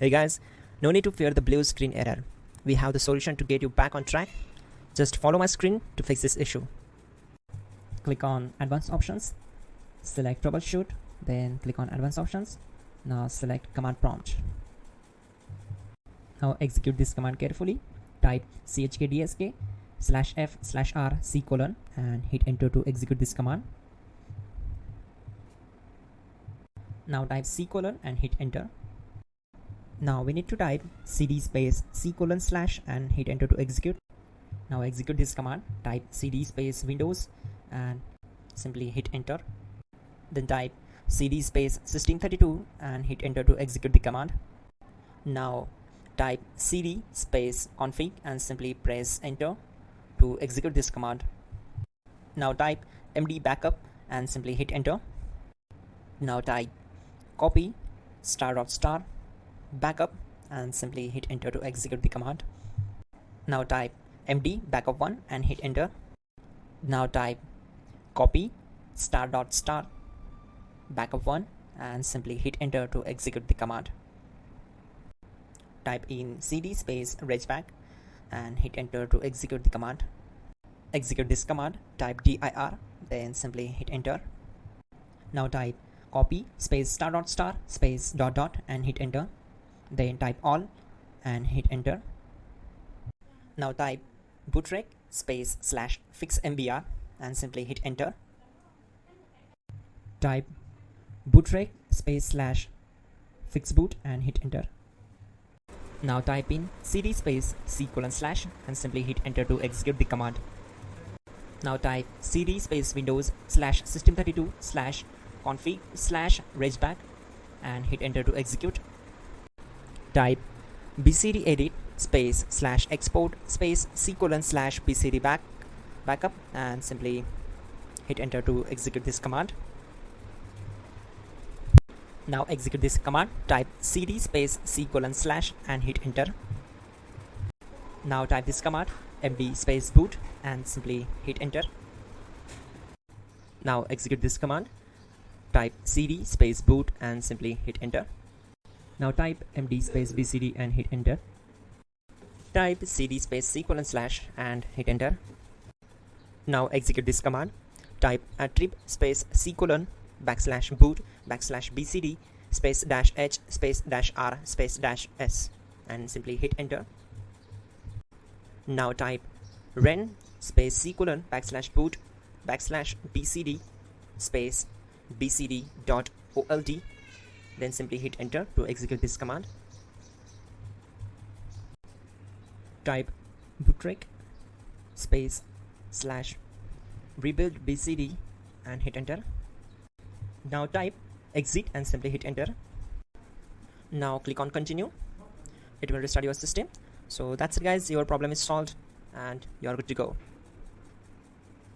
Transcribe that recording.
Hey guys, no need to fear the blue screen error. We have the solution to get you back on track. Just follow my screen to fix this issue. Click on Advanced Options, select Troubleshoot, then click on Advanced Options. Now select Command Prompt. Now execute this command carefully. Type chkdsk/f/r:/c: and hit enter to execute this command. Now type c: and hit enter. Now we need to type cd space c: / and hit enter to execute. Now execute this command. Type cd space Windows and simply hit enter. Then type cd space system32 and hit enter to execute the command. Now type cd space config and simply press enter to execute this command. Now type md backup and simply hit enter. Now type copy *** backup and simply hit enter to execute the command. Now type md backup1 and hit enter. Now type copy *** backup1 and simply hit enter to execute the command. Type in cd space regback and hit enter to execute the command. Execute this command. Type dir, then simply hit enter. Now type copy space *** space ... and hit enter. Then type all and hit enter. Now type bootrec space /fixmbr and simply hit enter. Type bootrec space /fixboot and hit enter. Now type in cd space c: / and simply hit enter to execute the command. Now type cd space Windows /system32 /config /regback and hit enter to execute. Type bcd edit space /export space c: / bcd backup and simply hit enter to execute this command. Now execute this command. Type cd space c: / and hit enter. Now type this command md space boot and simply hit enter. Now execute this command. Type cd space boot and simply hit enter. Now type md space bcd and hit enter. Type cd space c: / and hit enter. Now execute this command. Type attrib space c: /boot /bcd space -h space -r space -s and simply hit enter. Now type ren space c: /boot /bcd space bcd.old, then simply hit enter to execute this command. Type bootrec space /rebuild bcd and hit enter. Now type exit and simply hit enter. Now click on continue. It will restart your system. So that's it guys, your problem is solved and you are good to go.